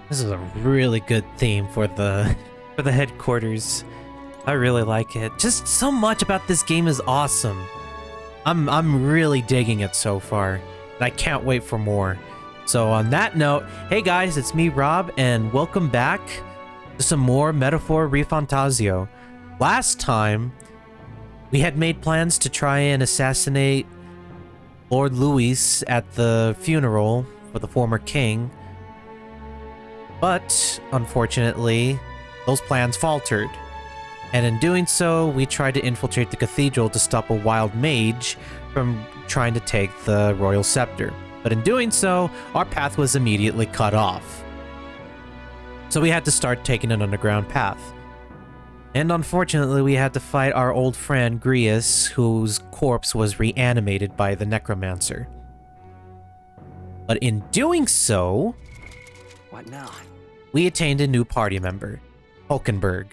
This is a really good theme for the for the headquarters. I really like it. Just so much about this game is awesome. I'm really digging it so far, and I can't wait for more. So on that note, hey guys, it's me, Rob, and welcome back to some more Metaphor ReFantazio. Last time, we had made plans to try and assassinate Lord Louis at the funeral for the former king, but unfortunately, those plans faltered. And in doing so, we tried to infiltrate the cathedral to stop a wild mage from trying to take the royal scepter. But in doing so, our path was immediately cut off. So we had to start taking an underground path. And unfortunately, we had to fight our old friend Grius, whose corpse was reanimated by the necromancer. But in doing so, What now? we attained a new party member, Hulkenberg.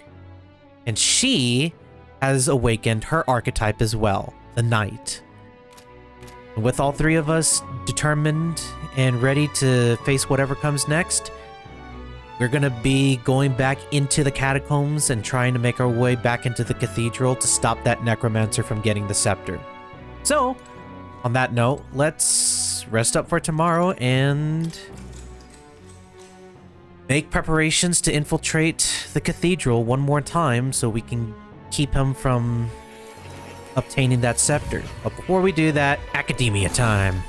And she has awakened her archetype as well, the Knight. And with all three of us determined and ready to face whatever comes next, we're gonna be going back into the catacombs and trying to make our way back into the cathedral to stop that necromancer from getting the scepter. So, on that note, let's rest up for tomorrow and make preparations to infiltrate the cathedral one more time so we can keep him from obtaining that scepter. But before we do that, academia time.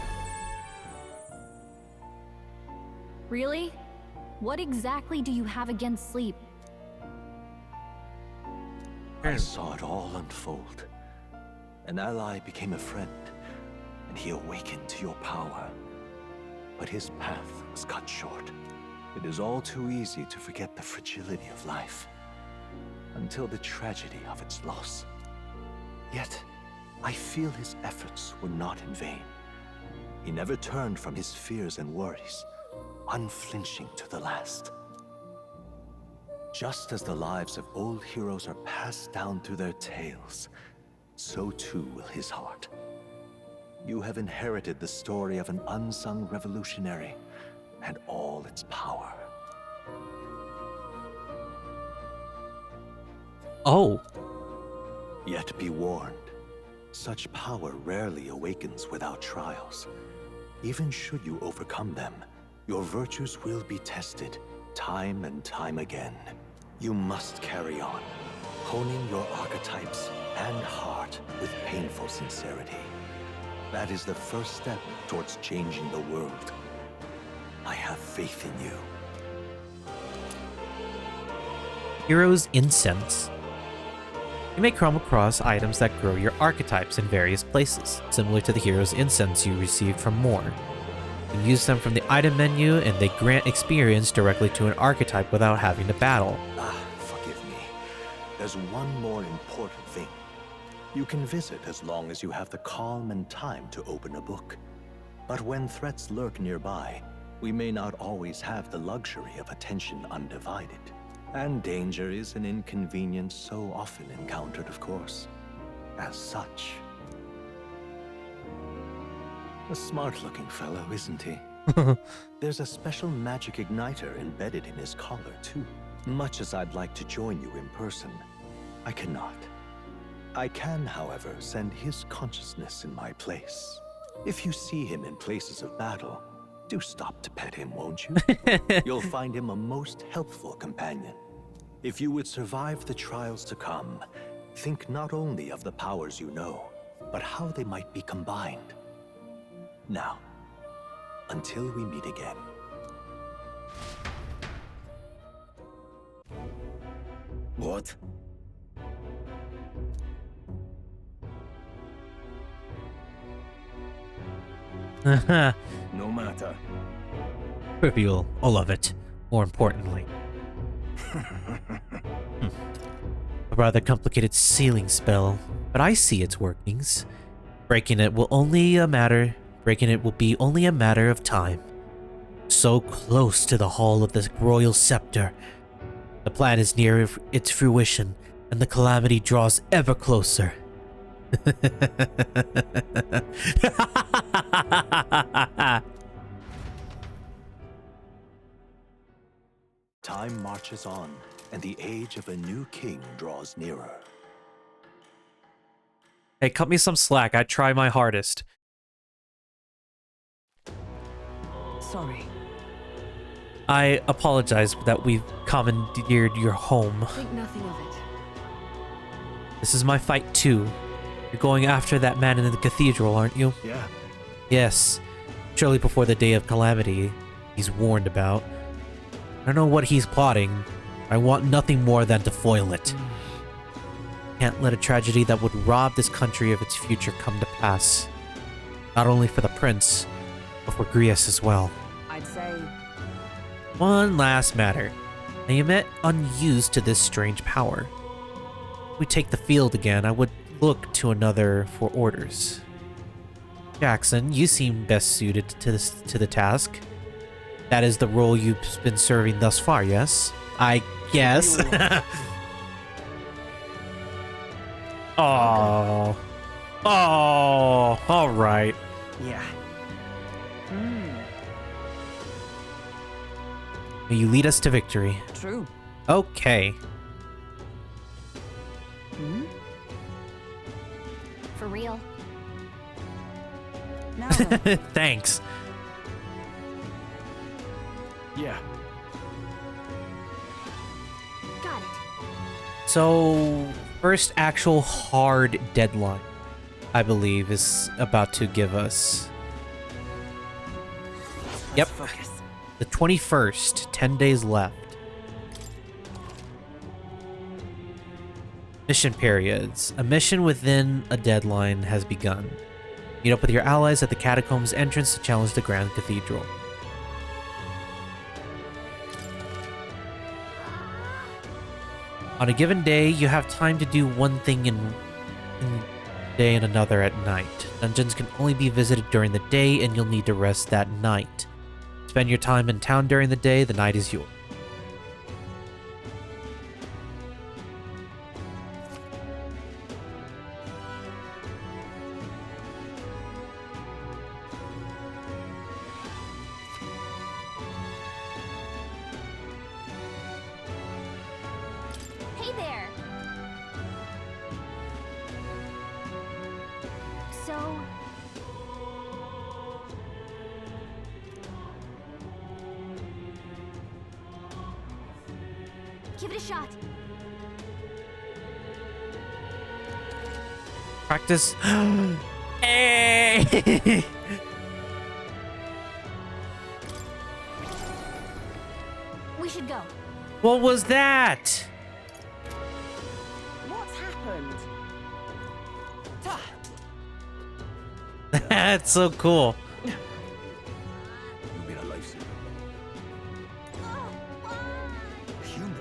Really? What exactly do you have against sleep? I saw it all unfold. An ally became a friend, and he awakened to your power. But his path was cut short. It is all too easy to forget the fragility of life, until the tragedy of its loss. Yet, I feel his efforts were not in vain. He never turned from his fears and worries, unflinching to the last. Just as the lives of old heroes are passed down through their tales, so too will his heart. You have inherited the story of an unsung revolutionary and all its power. Oh, Yet be warned, such power rarely awakens without trials. Even should you overcome them, your virtues will be tested, time and time again. You must carry on, honing your archetypes and heart with painful sincerity. That is the first step towards changing the world. I have faith in you. Hero's Incense. You may come across items that grow your archetypes in various places, similar to the Hero's Incense you received from Moore. You can use them from the item menu, and they grant experience directly to an archetype without having to battle. Forgive me. There's one more important thing. You can visit as long as you have the calm and time to open a book. But when threats lurk nearby, we may not always have the luxury of attention undivided. And danger is an inconvenience so often encountered, of course. As such. A smart-looking fellow, isn't he? There's a special magic igniter embedded in his collar, too. Much as I'd like to join you in person, I cannot. I can, however, send his consciousness in my place. If you see him in places of battle, do stop to pet him, won't you? You'll find him a most helpful companion. If you would survive the trials to come, think not only of the powers you know, but how they might be combined. Now, until we meet again. What? No matter. Trivial, all of it, more importantly. A rather complicated sealing spell, but I see its workings. Breaking it will be only a matter of time. So close to the hall of the royal scepter. The plan is near its fruition, and the calamity draws ever closer. Time marches on, and the age of a new king draws nearer. Hey, cut me some slack. I try my hardest. Sorry. I apologize that we've commandeered your home. Think nothing of it. This is my fight too. You're going after that man in the cathedral, aren't you? Yeah. Yes. Surely before the day of calamity he's warned about. I don't know what he's plotting. I want nothing more than to foil it. Can't let a tragedy that would rob this country of its future come to pass. Not only for the prince, but for Grius as well. I'd say One last matter. Now you met unused to this strange power. If we take the field again, I would look to another for orders. Jackson, you seem best suited to the task. That is the role you've been serving thus far, yes? I guess. Oh. Oh, all right. yeah. May you lead us to victory. True. Okay. For real. Now then. Thanks. Yeah. Got it. So, first actual hard deadline, I believe, is about to give us. Yep, Focus. the 21st, 10 days left. Mission periods. A mission within a deadline has begun. Meet up with your allies at the catacombs entrance to challenge the Grand Cathedral. On a given day, you have time to do one thing in day and another at night. Dungeons can only be visited during the day, and you'll need to rest that night. Spend your time in town during the day, the night is yours. Hey there. So, give it a shot. Practice. Hey! We should go. What was that? What's happened? That's so cool. You've been a lifesaver. Humans.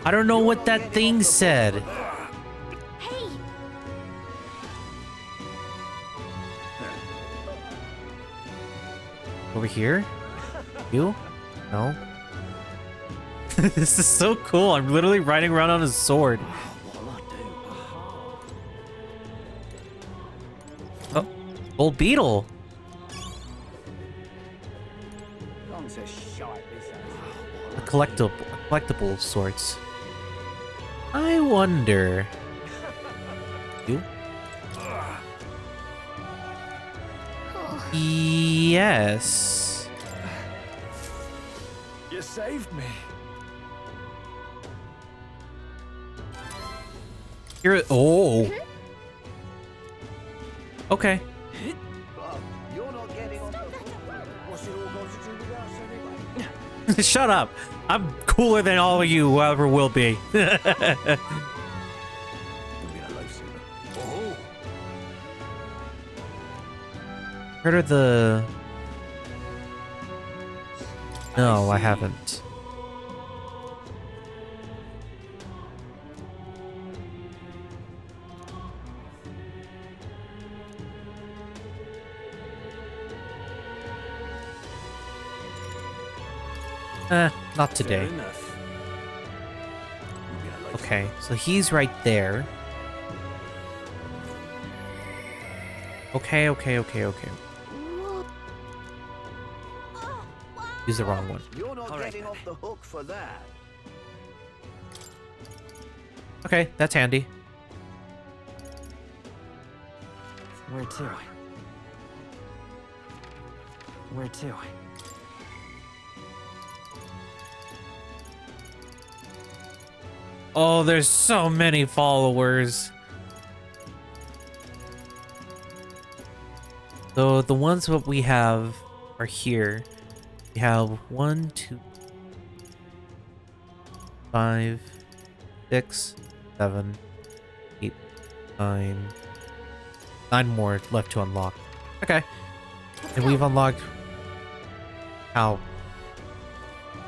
I don't know what that thing said. Hey, Over here? You? No? This is so cool. I'm literally riding around on a sword. Oh, old beetle. A collectible of sorts. I wonder. You? Yes. You saved me. Here. Oh. Okay. You're not getting on the What's it all got to do with us anyway? Shut up. I'm cooler than all of you, whoever will be. You've been a lifesaver. Oh. Heard of the... No, I haven't. Not today. Fair enough. You've been a lifesaver. Okay, so he's right there. Okay. Use the wrong one. You're not All right, getting then. off the hook for that. Okay, that's handy. Where to? Where to? Oh, there's so many followers. So the ones that we have are here. We have 1, 2, 5, 6, 7, 8, 9. 9 more left to unlock. Okay. And we've unlocked how?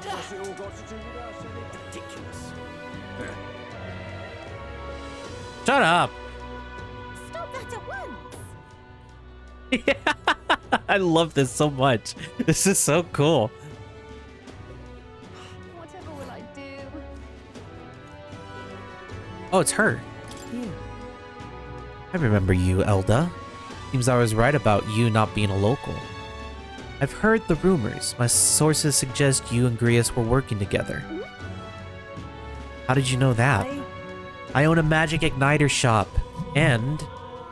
What's it all got to do with us? Ridiculous. Shut up. Stop that at once! I love this so much. This is so cool. Whatever will I do? Oh, it's her. You. I remember you, Elda. Seems I was right about you not being a local. I've heard the rumors. My sources suggest you and Grius were working together. How did you know that? I own a magic igniter shop, and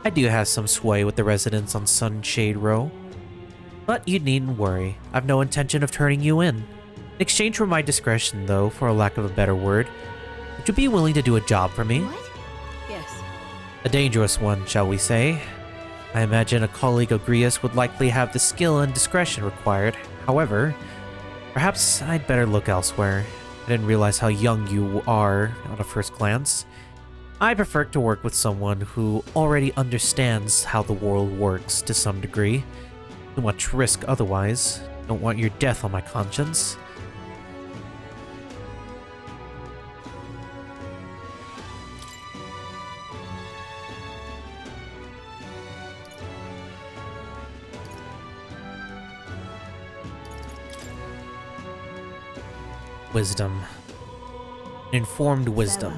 I do have some sway with the residents on Sunshade Row. But you needn't worry. I've no intention of turning you in. In exchange for my discretion, though, for a lack of a better word, would you be willing to do a job for me? What? Yes. A dangerous one, shall we say. I imagine a colleague of Grius would likely have the skill and discretion required. However, perhaps I'd better look elsewhere. I didn't realize how young you are on a first glance. I prefer to work with someone who already understands how the world works to some degree. Too much risk otherwise. Don't want your death on my conscience. Wisdom. Informed wisdom.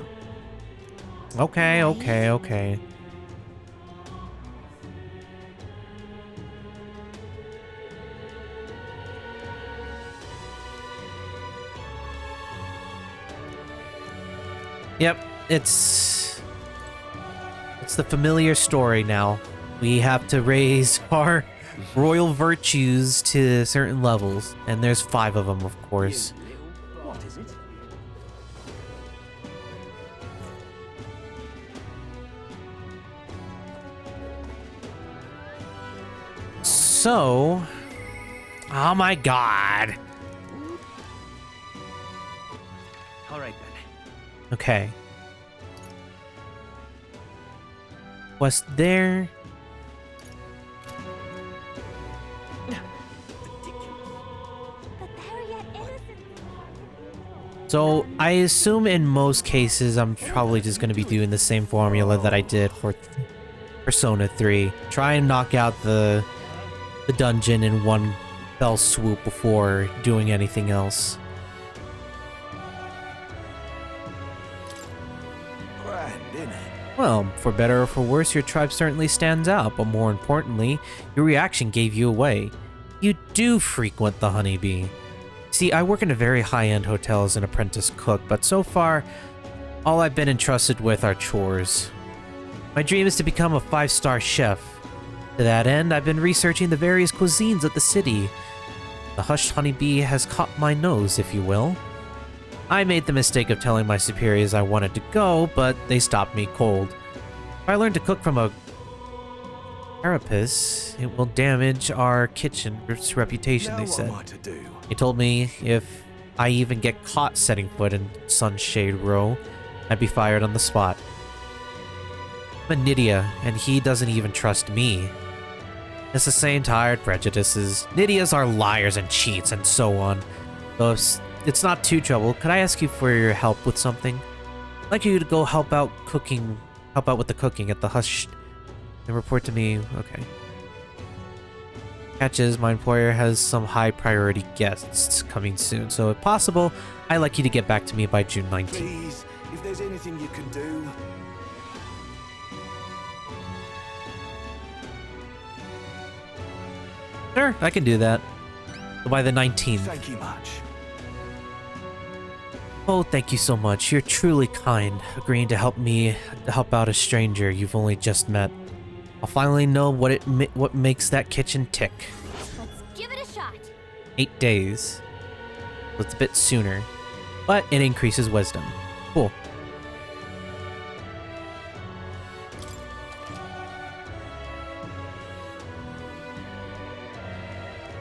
Okay, okay, okay. Yep, it's the familiar story now. We have to raise our royal virtues to certain levels, and there's 5 of them, of course. What is it? So, oh my god. All right, then. Okay. Was there? So, I assume in most cases I'm probably just going to be doing the same formula that I did for Persona 3. Try and knock out the dungeon in one fell swoop before doing anything else. Grand, innit? Well, for better or for worse, your tribe certainly stands out, but more importantly, your reaction gave you away. You do frequent the Honeybee. See, I work in a very high-end hotel as an apprentice cook, but so far, all I've been entrusted with are chores. My dream is to become a 5-star chef. To that end, I've been researching the various cuisines of the city. The hushed honeybee has caught my nose, if you will. I made the mistake of telling my superiors I wanted to go, but they stopped me cold. If I learn to cook from a carapace, it will damage our kitchen's reputation, they said. What am I to do? They told me if I even get caught setting foot in Sunshade Row, I'd be fired on the spot. I'm a Nydia, and he doesn't even trust me. It's the same tired prejudices. Nydias are liars and cheats and so on. So if it's not too trouble, could I ask you for your help with something? I'd like you to go help out with the cooking at the Hush and report to me. Okay. Catch is, my employer has some high priority guests coming soon, so if possible, I'd like you to get back to me by June 19th. Please, if there's anything you can do. Sure, I can do that. By the 19th. Thank you much. Oh, thank you so much. You're truly kind, agreeing to help out a stranger you've only just met. I'll finally know what makes that kitchen tick. Let's give it a shot. 8 days. So it's a bit sooner, but it increases wisdom. Cool.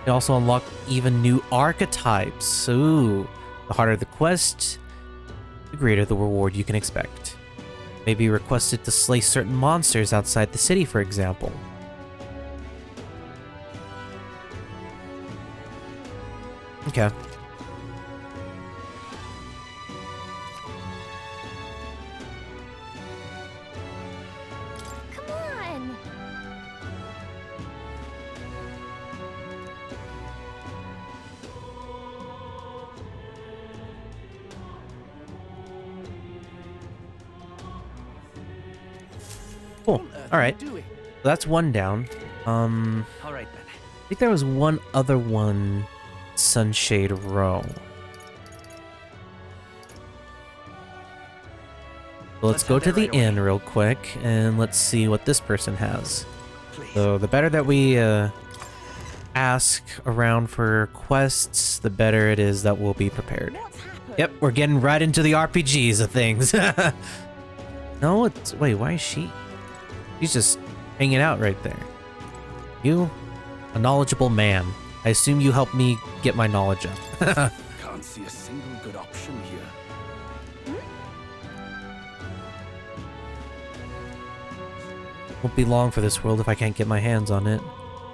You also unlock even new archetypes. Ooh. The harder the quest, the greater the reward you can expect. Maybe requested to slay certain monsters outside the city, for example. Okay. Come on. Cool. All right. So that's one down. All right then. I think there was one other one, Sunshade Row. So let's go to the inn real quick and let's see what this person has. So the better that we ask around for quests, the better it is that we'll be prepared. What's happened? Yep, we're getting right into the RPGs of things. No, it's... Wait, why is she? She's just hanging out right there. You? A knowledgeable man. I assume you helped me get my knowledge up. Can't see a single good option here. Won't be long for this world if I can't get my hands on it.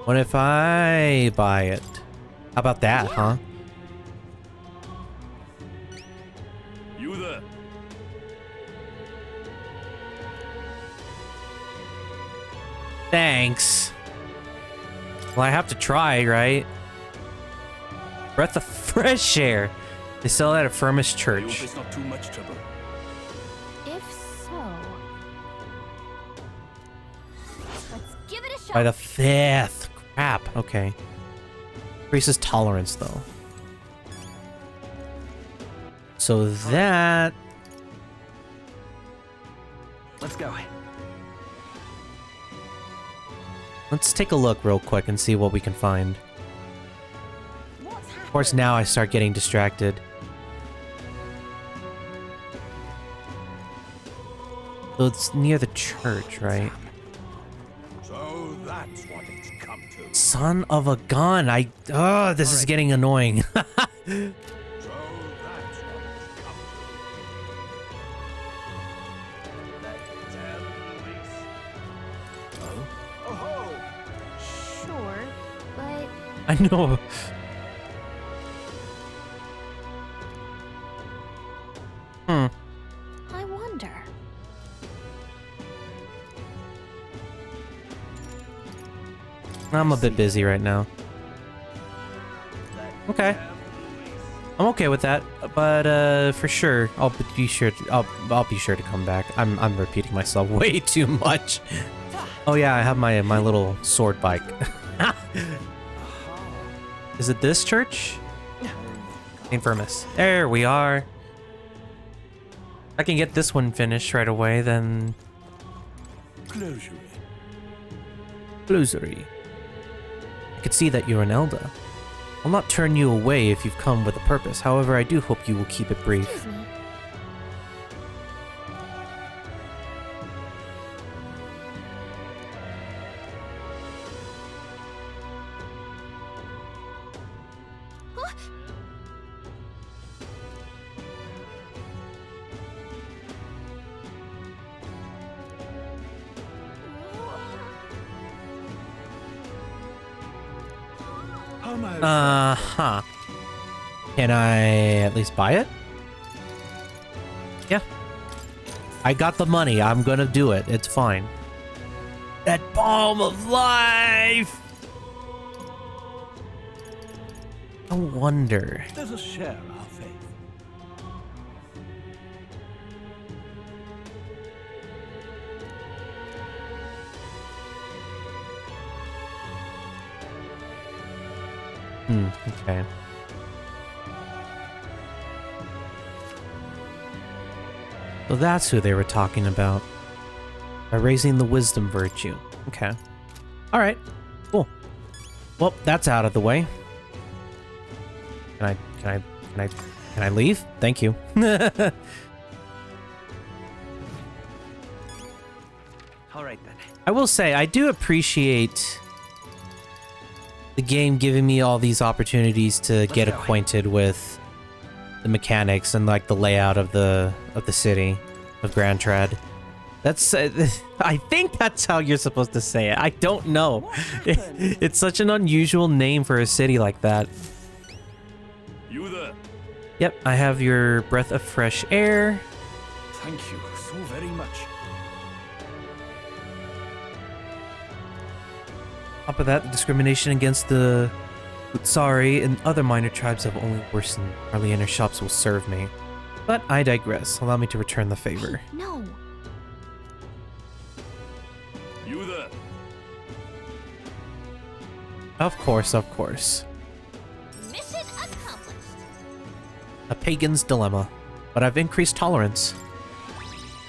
What if I buy it? How about that, huh? You there? Thanks. Well, I have to try, right? Breath of fresh air. They sell that at Firmish I hope Church. it's not too much trouble. If so, let's give it a shot. By the 5th. Crap. Okay. Increases tolerance, though. So that... Let's go. Let's take a look real quick and see what we can find. What's happened? Of course, now I start getting distracted. So it's near the church, right? So that's what it's come to. Son of a gun. Oh, this is getting annoying. So that's what it's come to. Let's tell Luis. Oh? Sure, but I know. I wonder. I'm a bit busy right now. Okay. I'm okay with that, but for sure, I'll be sure to come back. I'm repeating myself way too much. Oh yeah, I have my little sword bike. Is it this church? Infirmus. There we are. I can get this one finished right away, then Closure. Bluesky. I could see that you're an elder. I'll not turn you away if you've come with a purpose. However, I do hope you will keep it brief. Excuse me. How may I Uh-huh. Can I at least buy it? Yeah. I got the money. I'm gonna do it. It's fine. That balm of life! I wonder. let us share our faith? Okay. So that's who they were talking about. By raising the wisdom virtue. Okay. Alright. Cool. Well, that's out of the way. Can I leave? Thank you. Alright then. I will say, I do appreciate the game giving me all these opportunities to get acquainted with the mechanics and like the layout of the city of Grand Trad. That's I think that's how you're supposed to say it. I don't know. It's such an unusual name for a city like that. You there? Yep, I have your breath of fresh air. Thank you so very much. On top of that, the discrimination against the Utsari and other minor tribes have only worsened. Hardly any shops will serve me. But I digress. Allow me to return the favor. No. You there? Of course, of course. Mission accomplished. A pagan's dilemma. But I've increased tolerance.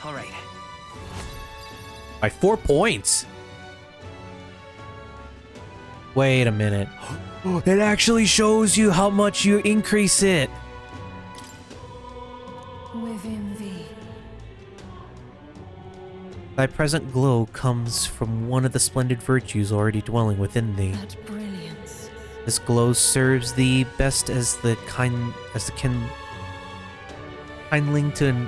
Alright. By 4 points! Wait a minute. It actually shows you how much you increase it. Within thee. Thy present glow comes from one of the splendid virtues already dwelling within thee. That brilliance. This glow serves thee best as the kindling to.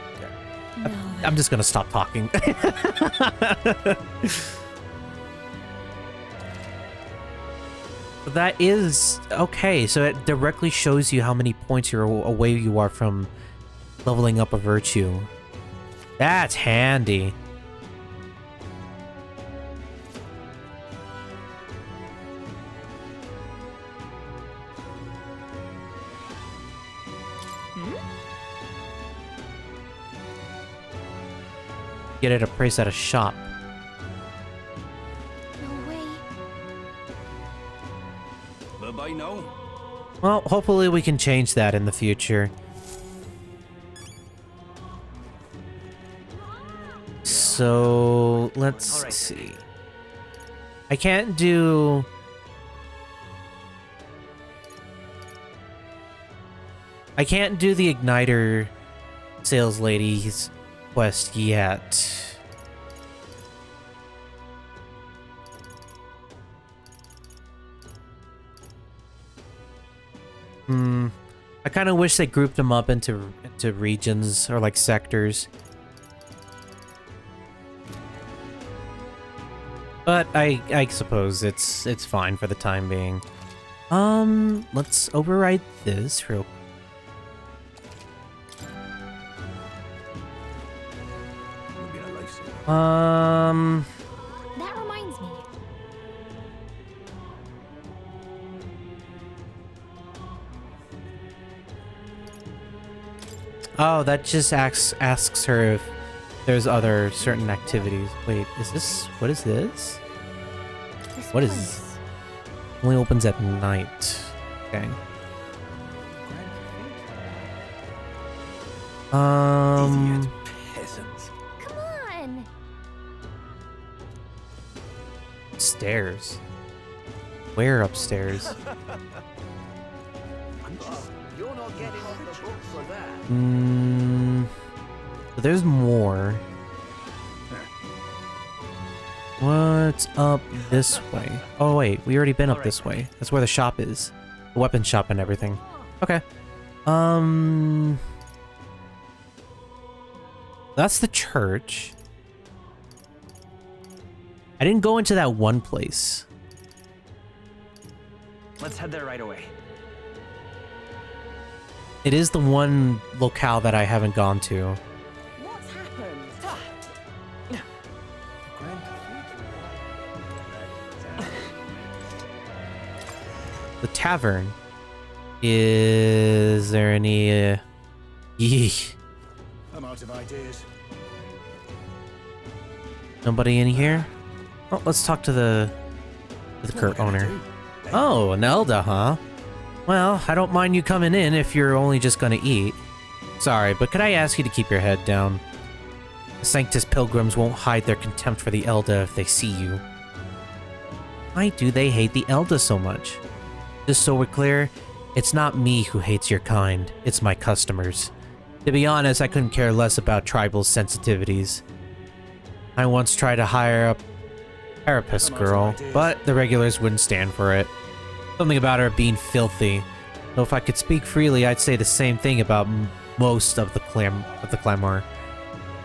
I'm just gonna stop talking. That is okay. So it directly shows you how many points you're away you are from leveling up a virtue. That's handy. Get it a price at a shop. No way. Bye-bye now. Well, hopefully we can change that in the future. So, let's see. I can't do... I can't do the Igniter sales lady's quest yet. I kind of wish they grouped them up into regions or like sectors. But I suppose it's fine for the time being. Let's override this real. That reminds me. Oh, that just asks her if there's other certain activities. Wait, is this... What is this? This What is place. this? Only opens at night. Okay. Idiot peasants. Come on. Stairs. Where upstairs? You're not getting off the book for that. But there's more. What's up this way? Oh wait, we already been up this way. That's where the shop is. The weapon shop and everything. Okay. That's the church. I didn't go into that one place. Let's head there right away. It is the one locale that I haven't gone to. What's happened? The tavern. Is there any... Yeesh. I'm out of ideas. Nobody in here? Oh, let's talk to the owner. Oh, an Elda, huh? Well, I don't mind you coming in if you're only just gonna eat. Sorry, but could I ask you to keep your head down? The Sanctus pilgrims won't hide their contempt for the Elder if they see you. Why do they hate the Elder so much? Just so we're clear, it's not me who hates your kind, it's my customers. To be honest, I couldn't care less about tribal sensitivities. I once tried to hire a therapist girl, but the regulars wouldn't stand for it. Something about her being filthy. Though if I could speak freely, I'd say the same thing about most of the clamor.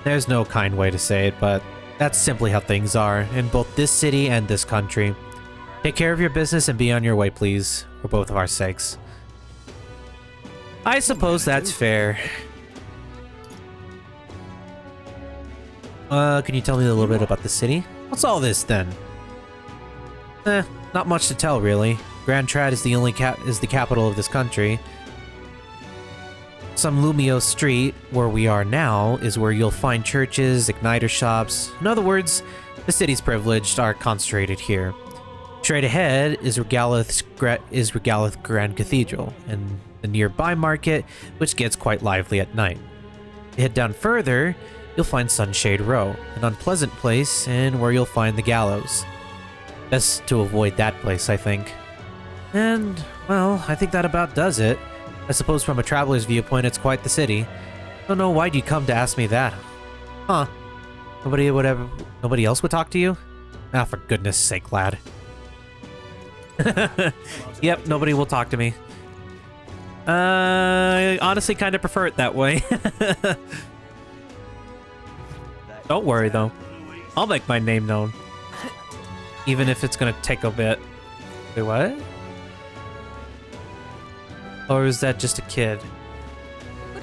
There's no kind way to say it, but that's simply how things are in both this city and this country. Take care of your business and be on your way, please, for both of our sakes. I suppose that's fair. Can you tell me a little bit about the city? What's all this then? Not much to tell, really. Grand Trad is the capital of this country. Some Lumio Street, where we are now, is where you'll find churches, igniter shops. In other words, the city's privileged are concentrated here. Straight ahead is Regalith Grand Cathedral, and the nearby market, which gets quite lively at night. Head down further, you'll find Sunshade Row, an unpleasant place, and where you'll find the gallows. Best to avoid that place, I think. And, well, I think that about does it. I suppose from a traveler's viewpoint, it's quite the city. Don't know why'd you come to ask me that. Huh. Nobody else would talk to you? Ah, for goodness sake, lad. Yep, nobody will talk to me. I honestly kind of prefer it that way. Don't worry, though. I'll make my name known. Even if it's gonna take a bit. Wait, what? Or was that just a kid?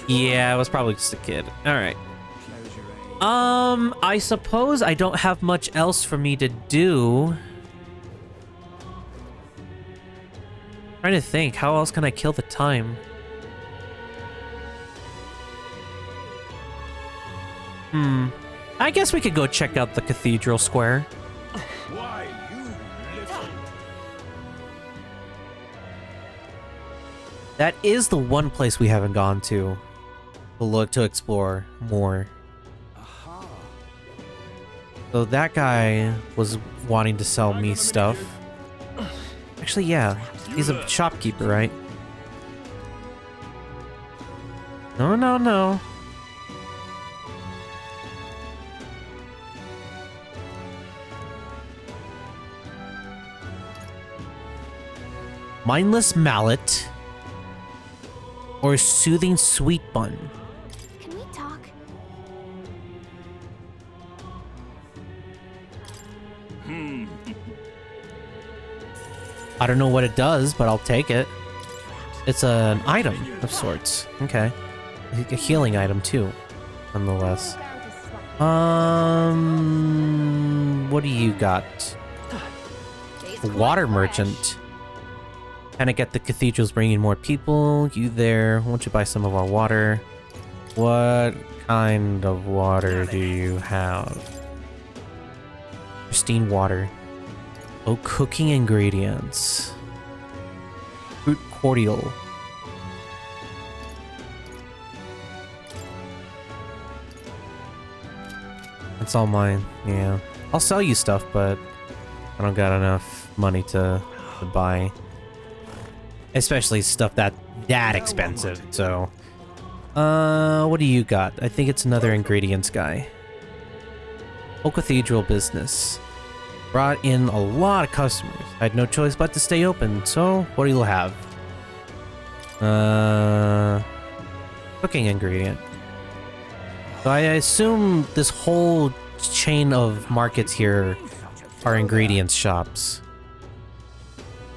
Yeah, it was probably just a kid. Alright. I suppose I don't have much else for me to do. Trying to think, how else can I kill the time? I guess we could go check out the Cathedral Square. Why, you little... That is the one place we haven't gone to look to explore more. Aha. So that guy was wanting to sell me stuff. Actually, yeah, he's a shopkeeper, right? No, no, no. Mindless Mallet or Soothing Sweet Bun. Can we talk? I don't know what it does, but I'll take it. It's an item of sorts. Okay. A healing item too, nonetheless. What do you got? A water merchant. Kinda get the cathedral's bringing more people. You there. Why don't you buy some of our water? What kind of water do you have? Pristine water. Oh, cooking ingredients. Fruit cordial. That's all mine. Yeah. I'll sell you stuff, but I don't got enough money to buy. Especially stuff that expensive, so... what do you got? I think it's another ingredients guy. Whole cathedral business. Brought in a lot of customers. I had no choice but to stay open, so what do you have? Cooking ingredient. So I assume this whole chain of markets here are ingredients shops.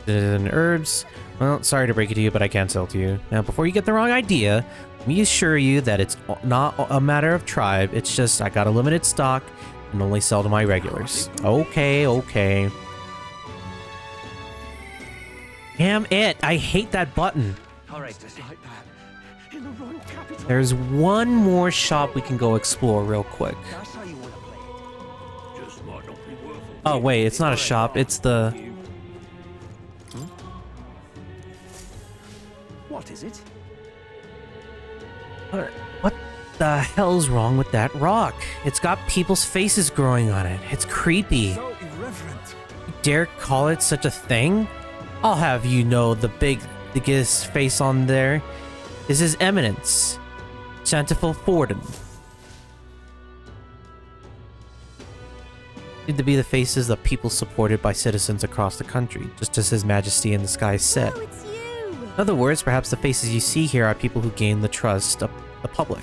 And herbs. Well, sorry to break it to you, but I can't sell to you. Now, before you get the wrong idea, let me assure you that it's not a matter of tribe. It's just I got a limited stock and only sell to my regulars. Okay, okay. Damn it! I hate that button. All right. Like that. In the royal capital. There's one more shop we can go explore real quick. That's how you want to play it. Just might not be worth it. Oh wait, it's not a shop. It's the... is it? What the hell's wrong with that rock? It's got people's faces growing on it. It's creepy. So irreverent. You dare call it such a thing? I'll have you know the biggest face on there is His Eminence, Chantiful Forden. Seem to be the faces of people supported by citizens across the country, just as His Majesty in the Sky said. Oh, it's you! In other words, perhaps the faces you see here are people who gain the trust of the public.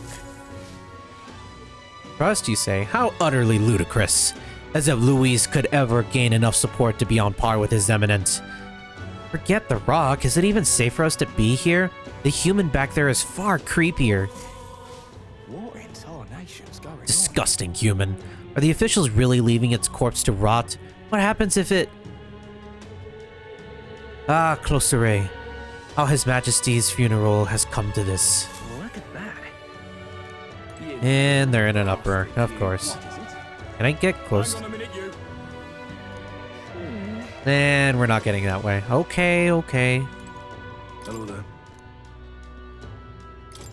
Trust, you say? How utterly ludicrous. As if Louise could ever gain enough support to be on par with His Eminence. Forget the rock. Is it even safe for us to be here? The human back there is far creepier. What in tarnation's going on? Disgusting human. Are the officials really leaving its corpse to rot? What happens if it... Ah, Closere. How His Majesty's funeral has come to this. Look at that. And they're in an uproar, of course. What is it? Can I get close? Hang on a minute, you. And we're not getting that way. Okay, okay. Hello there.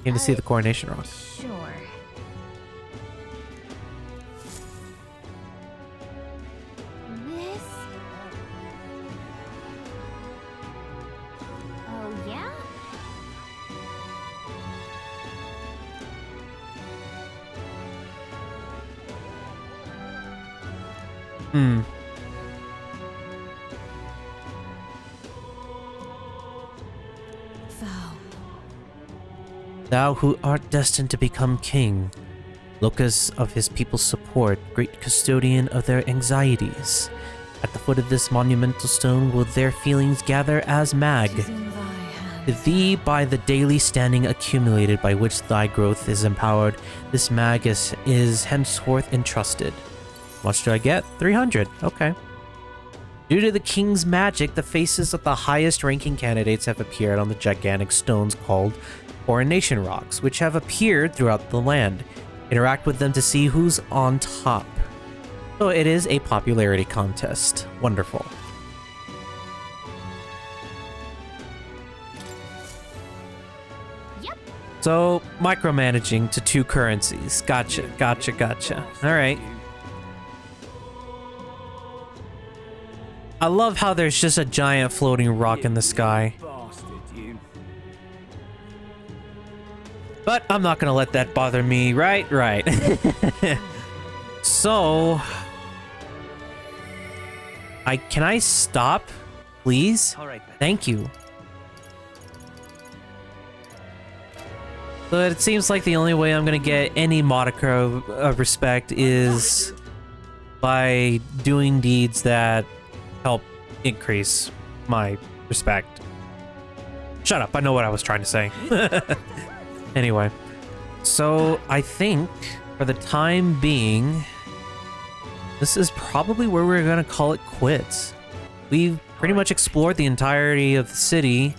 Came to see the coronation rock. Sure. This? Oh, yeah? Hmm. Thou who art destined to become king, locus of his people's support, great custodian of their anxieties. At the foot of this monumental stone will their feelings gather as mag. To thee by the daily standing accumulated by which thy growth is empowered, this mag is henceforth entrusted. How much do I get? 300. Okay. Due to the king's magic, the faces of the highest ranking candidates have appeared on the gigantic stones called coronation rocks, which have appeared throughout the land. Interact with them to see who's on top. So it is a popularity contest. Wonderful. Yep. So, micromanaging to 2 currencies. Gotcha, gotcha, gotcha. Alright. I love how there's just a giant floating rock in the sky. Bastard, you. But I'm not gonna let that bother me, right? Right. So... Can I stop? Please? All right then. Thank you. But it seems like the only way I'm gonna get any modicum of respect is by doing deeds that help increase my respect. Shut up, I know what I was trying to say. Anyway, so I think for the time being, this is probably where we're gonna call it quits. We've pretty much explored the entirety of the city,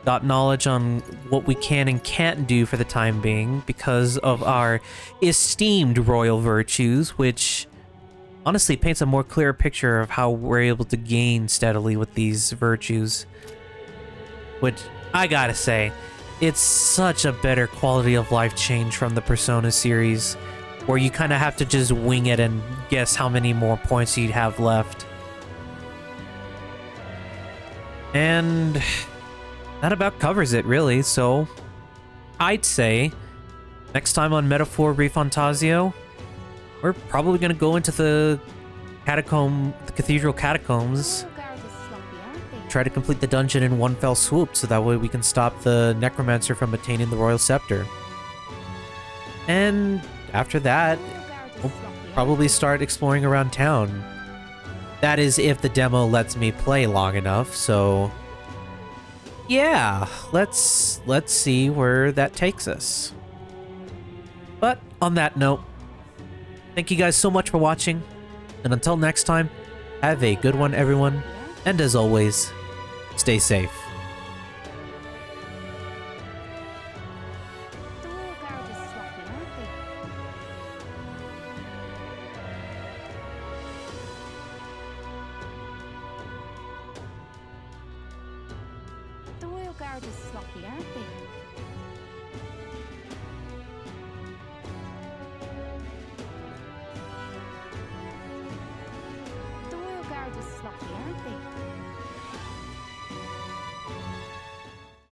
got knowledge on what we can and can't do for the time being because of our esteemed royal virtues, which honestly paints a more clear picture of how we're able to gain steadily with these virtues. Which, I gotta say, it's such a better quality of life change from the Persona series, where you kind of have to just wing it and guess how many more points you'd have left. And that about covers it, really, so I'd say next time on Metaphor ReFantazio, we're probably going to go into the Cathedral catacombs, try to complete the dungeon in one fell swoop, so that way we can stop the necromancer from attaining the royal scepter. And after that, we'll probably start exploring around town. That is if the demo lets me play long enough, so yeah, let's see where that takes us. But on that note, thank you guys so much for watching, and until next time, have a good one, everyone, and as always, stay safe. The Royal Guard is sloppy, aren't they? sloppy, aren't they?